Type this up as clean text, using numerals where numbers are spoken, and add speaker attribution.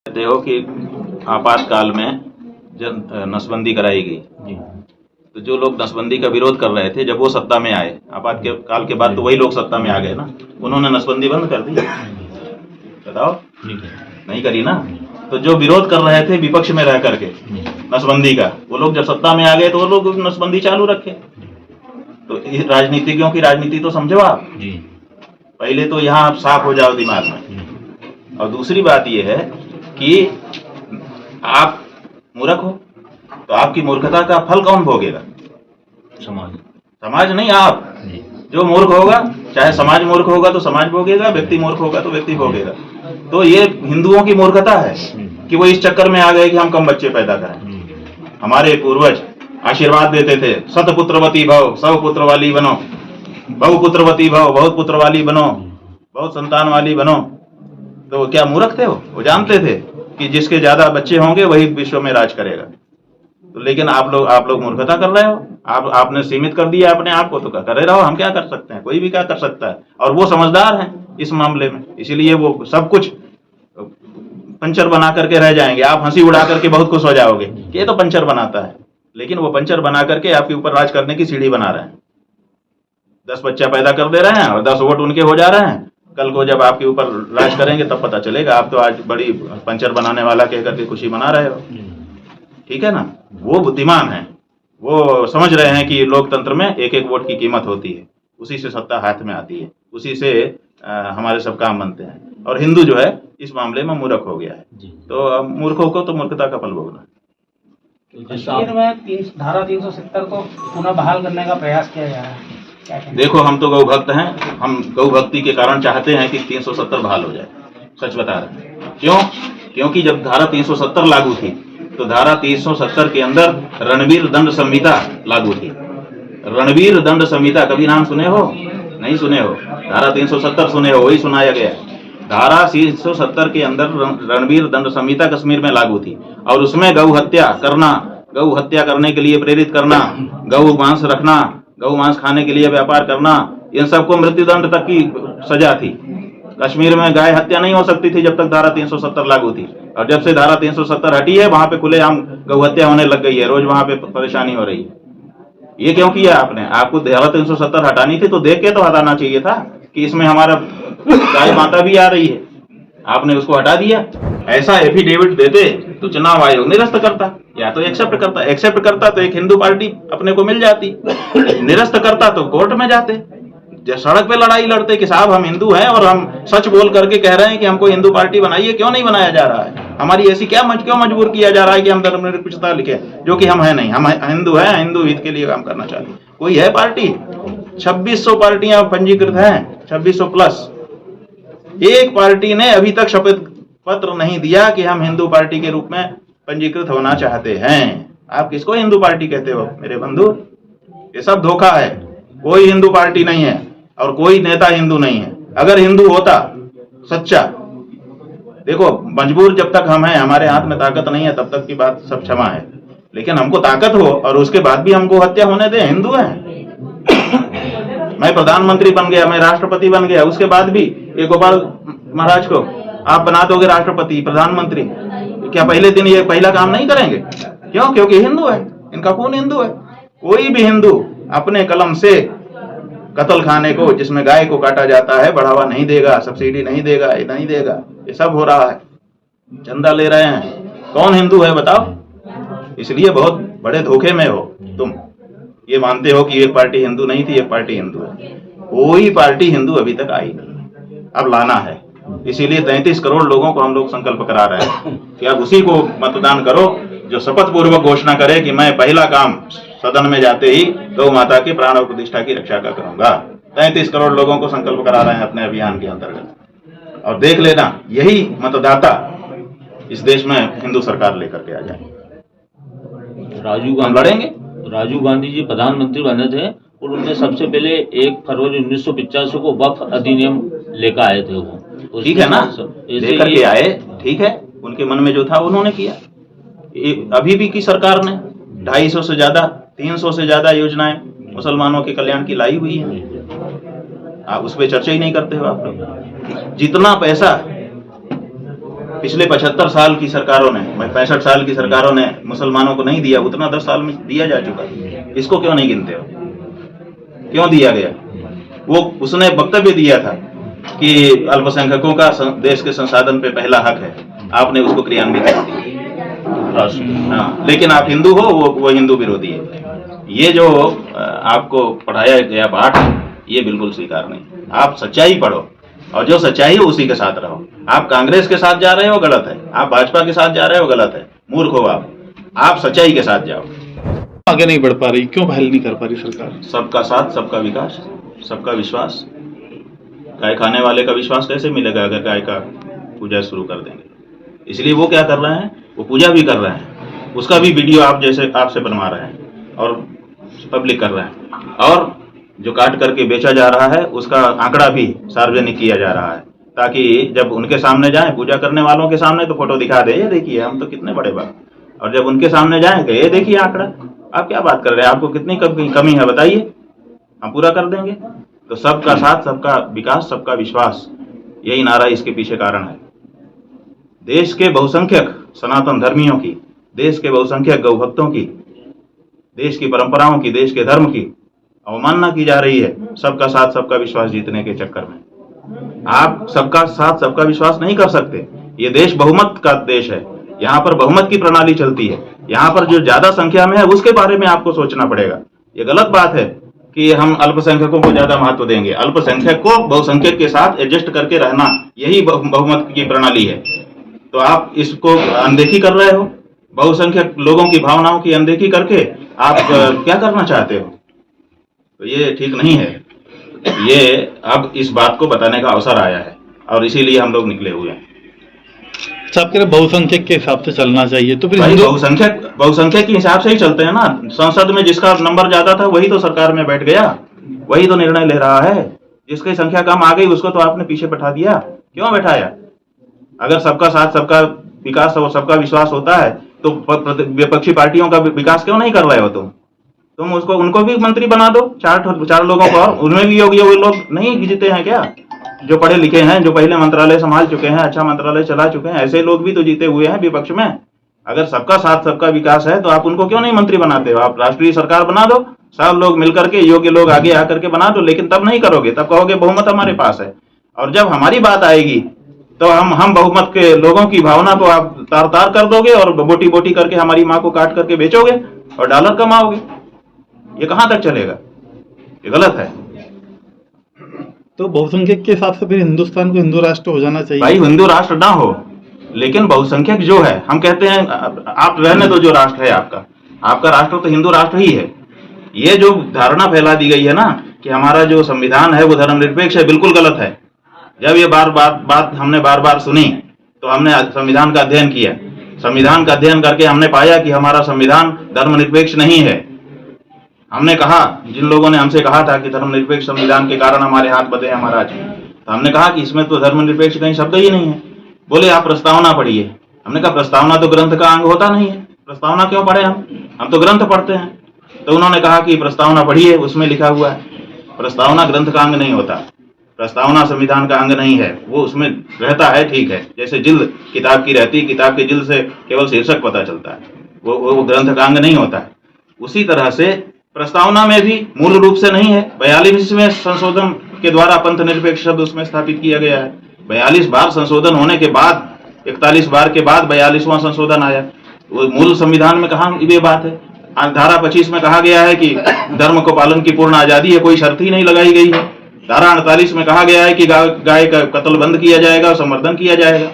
Speaker 1: कहते हो कि आपातकाल में जब नसबंदी कराई गई, तो जो लोग नसबंदी का विरोध कर रहे थे जब वो सत्ता में आए, आपातकाल के बाद तो वही लोग सत्ता में आ गए ना, उन्होंने नसबंदी बंद कर दी। बताओ, नहीं करी ना। तो जो विरोध कर रहे थे विपक्ष में रह करके नसबंदी का, वो लोग जब सत्ता में आ गए तो वो लोग नसबंदी चालू रखे। तो राजनीतिज्ञों की राजनीति तो समझो आप। पहले तो यहाँ आप साफ हो जाओ दिमाग में। और दूसरी बात यह है कि आप मूर्ख हो तो आपकी मूर्खता का फल कौन भोगेगा? समाज नहीं, आप। जो मूर्ख होगा, चाहे समाज मूर्ख होगा तो समाज भोगेगा, व्यक्ति मूर्ख होगा तो व्यक्ति भोगेगा। तो ये हिंदुओं की मूर्खता है कि वो इस चक्कर में आ गए कि हम कम बच्चे पैदा करें। हमारे पूर्वज आशीर्वाद देते थे, सतपुत्रवती भव, सब पुत्र वाली बनो, बहुपुत्रवती भव, बहुत पुत्र वाली बनो, बहुत संतान वाली बनो। तो क्या मूर्ख थे? वो जानते थे कि जिसके ज्यादा बच्चे होंगे वही विश्व में राज करेगा। तो लेकिन आप लोग मूर्खता कर रहे हो। आपने सीमित कर दिया अपने आप को, तो करे रहो, हम क्या कर सकते हैं? कोई भी क्या कर सकता है। और वो समझदार हैं इस मामले में, इसीलिए वो सब कुछ पंचर बना करके रह जाएंगे। आप हंसी उड़ा करके बहुत खुश हो जाओगे कि ये तो पंचर बनाता है, लेकिन वो पंचर बना करके आपके ऊपर राज करने की सीढ़ी बना रहे हैं। 10 बच्चा पैदा कर दे रहे हैं और 10 वोट उनके हो जा रहे हैं। कल को जब आपके ऊपर राज करेंगे तब पता चलेगा आप तो आज बड़ी पंचर बनाने वाला कह करके खुशी मना रहे हो। ठीक है ना? वो बुद्धिमान है, वो समझ रहे हैं कि लोकतंत्र में एक एक वोट की कीमत होती है, उसी से सत्ता हाथ में आती है, उसी से हमारे सब काम बनते हैं। और हिंदू जो है इस मामले में मूर्ख हो गया है। तो मूर्खों को तो मूर्खता का फल भोगना।
Speaker 2: कश्मीर में धारा 370 को पुनः बहाल करने का प्रयास किया जा रहा है।
Speaker 1: देखो, हम तो गौ भक्त हैं, हम गौ भक्ति के कारण चाहते हैं कि 370 बहाल हो जाए। सच बता रहे हैं। क्यों? क्योंकि जब धारा 370 लागू थी तो धारा 370 के अंदर रणवीर दंड संहिता लागू थी। रणवीर दंड संहिता कभी नाम सुने हो? नहीं सुने हो। धारा 370 सुने हो, वही सुनाया गया। धारा 370 के अंदर रणवीर दंड संहिता कश्मीर में लागू थी और उसमें गौ हत्या करना, गौ हत्या करने के लिए प्रेरित करना, गौ मांस रखना, गौ मांस खाने के लिए व्यापार करना, इन सबको मृत्युदंड तक की सजा थी। कश्मीर में गाय हत्या नहीं हो सकती थी जब तक धारा 370 लागू थी, और जब से धारा 370 हटी है वहां पे खुलेआम गौ हत्या होने लग गई है। रोज वहां पे परेशानी हो रही है। ये क्यों किया आपने? आपको धारा 370 हटानी थी तो देख के तो हटाना चाहिए था कि इसमें हमारा गाय माता भी आ रही है। आपने उसको हटा दिया। ऐसा एफिडेविट देते तो चुनाव आयोग निरस्त करता, या तो एक्सेप्ट करता। एक्सेप्ट करता तो एक हिंदू पार्टी अपने को मिल जाती, निरस्त करता तो कोर्ट में जाते, सड़क पे लड़ाई लड़ते कि साहब हम हिंदू हैं और हम सच बोल करके कह रहे हैं कि हमको हिंदू पार्टी बनाइए। क्यों नहीं बनाया जा रहा है? हमारी ऐसी क्यों मजबूर किया जा रहा है कि हम धर्मनिरपेक्षता लिखे, जो कि हम है नहीं। हम हिंदू हैं, हिंदू हित के लिए काम करना चाहते हैं। कोई है पार्टी? 2600 पार्टियां पंजीकृत हैं, 2600 प्लस। एक पार्टी ने अभी तक शपथ पत्र नहीं दिया कि हम हिंदू पार्टी के रूप में पंजीकृत होना चाहते हैं। आप किसको हिंदू पार्टी कहते हो मेरे बंधु? ये सब धोखा है। कोई हिंदू पार्टी नहीं है और कोई नेता हिंदू नहीं है। अगर हिंदू होता सच्चा, देखो मजबूर जब तक हम हैं, हमारे हाथ में ताकत नहीं है तब तक की बात सब क्षमा है, लेकिन हमको ताकत हो और उसके बाद भी हमको हत्या होने दे। हिंदू है। मैं प्रधानमंत्री बन गया, मैं राष्ट्रपति बन गया, उसके बाद भी ये गोपाल महाराज को आप बना दोगे राष्ट्रपति प्रधानमंत्री, क्या पहले दिन ये पहला काम नहीं करेंगे? क्यों? क्योंकि हिंदू है, इनका खून हिंदू है। कोई भी हिंदू अपने कलम से कत्ल खाने को, जिसमें गाय को काटा जाता है, बढ़ावा नहीं देगा, सब्सिडी नहीं देगा, ये नहीं देगा। ये सब हो रहा है, चंदा ले रहे हैं। कौन हिंदू है बताओ? इसलिए बहुत बड़े धोखे में हो तुम। ये मानते हो कि एक पार्टी हिंदू नहीं थी, एक पार्टी हिंदू है। कोई पार्टी हिंदू अभी तक आई नहीं, अब लाना है। इसीलिए 33 करोड़ लोगों को हम लोग संकल्प करा रहे हैं कि अब उसी को मतदान करो जो शपथ पूर्वक घोषणा करे कि मैं पहला काम सदन में जाते ही गौ माता की प्राण और प्रतिष्ठा की रक्षा का करूंगा। 33 करोड़ लोगों को संकल्प करा रहे हैं अपने अभियान के अंतर्गत। और देख लेना, यही मतदाता इस देश में हिंदू सरकार लेकर के आ जाएंगे।
Speaker 3: राजीव गांधी जी प्रधानमंत्री बने थे और उनने सबसे पहले 1 फरवरी 1985 को वक्फ अधिनियम लेकर आए थे। वो
Speaker 1: ठीक है ना, लेकर के आए, ठीक है। उनके मन में जो था उन्होंने किया। अभी भी की सरकार ने 250 से ज्यादा, 300 से ज्यादा योजनाएं मुसलमानों के कल्याण की लाई हुई है। आप उस पर चर्चा ही नहीं करते हो आप लोग। जितना पैसा पिछले 75 साल की सरकारों ने, 65 साल की सरकारों ने मुसलमानों को नहीं दिया, उतना 10 साल में दिया जा चुका है। इसको क्यों नहीं गिनते हो? क्यों दिया गया? वो उसने वक्तव्य दिया था कि अल्पसंख्यकों का देश के संसाधन पे पहला हक है, आपने उसको क्रियान्वित कर दिया। हाँ, लेकिन आप हिंदू हो, वो हिंदू विरोधी है। ये जो आपको पढ़ाया गया पाठ, ये बिल्कुल स्वीकार नहीं। आप सच्चाई पढ़ो और जो सच्चाई है उसी के साथ रहो। आप कांग्रेस के साथ जा रहे हो, गलत है। आप भाजपा के साथ जा रहे हो, गलत है। मूर्ख हो आप सच्चाई के साथ जाओ।
Speaker 4: आगे नहीं बढ़ पा रही, क्यों पहल नहीं कर पा रही सरकार?
Speaker 1: सबका साथ, सबका विकास, सबका विश्वास। गाय खाने वाले का विश्वास कैसे मिलेगा अगर गाय का पूजा शुरू कर देंगे? इसलिए वो क्या कर रहे हैं, वो पूजा भी कर रहे हैं, उसका भी वीडियो आप जैसे आपसे बनवा रहे हैं और पब्लिक कर रहे हैं, और जो काट करके बेचा जा रहा है उसका आंकड़ा भी सार्वजनिक किया जा रहा है, ताकि जब उनके सामने जाएं, पूजा करने वालों के सामने, तो फोटो दिखा दे, ये देखिए हम तो कितने बड़े बात, और जब उनके सामने जाएं तो ये देखिए आंकड़ा। आप क्या बात कर रहे हैं? आपको कितनी कमी है बताइए, हम पूरा कर देंगे। तो सबका साथ, सबका विकास, सबका विश्वास, यही नारा इसके पीछे कारण है। देश के बहुसंख्यक सनातन धर्मियों की, देश के बहुसंख्यक गौभक्तों की, देश की परंपराओं की, देश के धर्म की अवमानना की जा रही है सबका साथ, सबका विश्वास जीतने के चक्कर में। आप सबका साथ, सबका विश्वास नहीं कर सकते। ये देश बहुमत का देश है, यहाँ पर बहुमत की प्रणाली चलती है। यहाँ पर जो ज्यादा संख्या में है उसके बारे में आपको सोचना पड़ेगा। ये गलत बात है कि हम अल्पसंख्यकों को ज्यादा महत्व देंगे। अल्पसंख्यक को बहुसंख्यक के साथ एडजस्ट करके रहना, यही बहुमत की प्रणाली है। तो आप इसको अनदेखी कर रहे हो, बहुसंख्यक लोगों की भावनाओं की अनदेखी करके आप क्या करना चाहते हो? तो ये ठीक नहीं है। ये अब इस बात को बताने का अवसर आया है और इसीलिए हम लोग निकले हुए हैं।
Speaker 4: अच्छा, आप कह रहे बहुसंख्यक के हिसाब से चलना चाहिए, तो फिर
Speaker 1: बहुसंख्यक के हिसाब से ही चलते हैं ना। संसद में जिसका नंबर ज्यादा था वही तो सरकार में बैठ गया, वही तो निर्णय ले रहा है। जिसकी संख्या कम आ गई उसको तो आपने पीछे बैठा दिया। क्यों बैठाया? अगर सबका साथ, सबका विकास और सबका विश्वास होता है तो विपक्षी पार्टियों का विकास क्यों नहीं कर रहे हो तुम उनको भी मंत्री बना दो, चार लोगों को, और उनमें भी योग्य वो लोग नहीं जीते हैं क्या? जो पढ़े लिखे हैं, जो पहले मंत्रालय संभाल चुके हैं, अच्छा मंत्रालय चला चुके हैं, ऐसे लोग भी तो जीते हुए हैं विपक्ष में। अगर सबका साथ, सबका विकास है तो आप उनको क्यों नहीं मंत्री बनाते हो? आप राष्ट्रीय सरकार बना दो, सब लोग मिलकर के, योग्य लोग आगे आकर के बना दो। लेकिन तब नहीं करोगे, तब कहोगे बहुमत हमारे पास है। और जब हमारी बात आएगी तो हम बहुमत के लोगों की भावना को आप तार तार कर दोगे और बोटी बोटी करके हमारी माँ को काट करके बेचोगे और डॉलर कमाओगे। ये कहां तक चलेगा? ये गलत है।
Speaker 4: तो बहुसंख्यक के हिसाब से फिर हिंदुस्तान को हिंदू राष्ट्र हो जाना चाहिए।
Speaker 1: भाई हिंदू राष्ट्र ना हो, लेकिन बहुसंख्यक जो है, हम कहते हैं आप रहने दो, जो राष्ट्र है आपका राष्ट्र तो हिंदू राष्ट्र ही है। ये जो धारणा फैला दी गई है ना कि हमारा जो संविधान है वो धर्मनिरपेक्ष है, बिल्कुल गलत है। जब ये बात हमने बार बार सुनी तो हमने संविधान का अध्ययन किया। संविधान का अध्ययन करके हमने पाया कि हमारा संविधान धर्मनिरपेक्ष नहीं है। हमने कहा, जिन लोगों ने हमसे कहा था कि धर्मनिरपेक्ष संविधान के कारण हमारे हाथ बंधे हैं महाराज, तो हमने कहा कि इसमें तो धर्मनिरपेक्ष कहीं शब्द ही नहीं है। बोले आप प्रस्तावना पढ़िए। हमने कहा प्रस्तावना तो ग्रंथ का अंग होता नहीं है, प्रस्तावना क्यों पढ़े? हम तो ग्रंथ पढ़ते हैं। तो उन्होंने कहा कि प्रस्तावना पढ़िए, उसमें लिखा हुआ है। प्रस्तावना ग्रंथ का अंग नहीं होता, प्रस्तावना संविधान का अंग नहीं है। वो उसमें रहता है, ठीक है, जैसे जिल्द किताब की रहती, किताब के जिल्द से केवल शीर्षक पता चलता है, वो ग्रंथ का अंग नहीं होता है। उसी तरह से प्रस्तावना में भी मूल रूप से नहीं है। 42वें संशोधन के द्वारा पंथ निरपेक्ष शब्द उसमें स्थापित किया गया है। 42 बार संशोधन होने के बाद, 41 बार के बाद 42वां संशोधन आया। वो मूल संविधान में कहाँ ये बात है? धारा 25 में कहा गया है कि धर्म को पालन की पूर्ण आजादी है, कोई शर्त ही नहीं लगाई गई है। धारा 48 में कहा गया है कि गाय का कत्ल बंद किया जाएगा और संवर्धन किया जाएगा।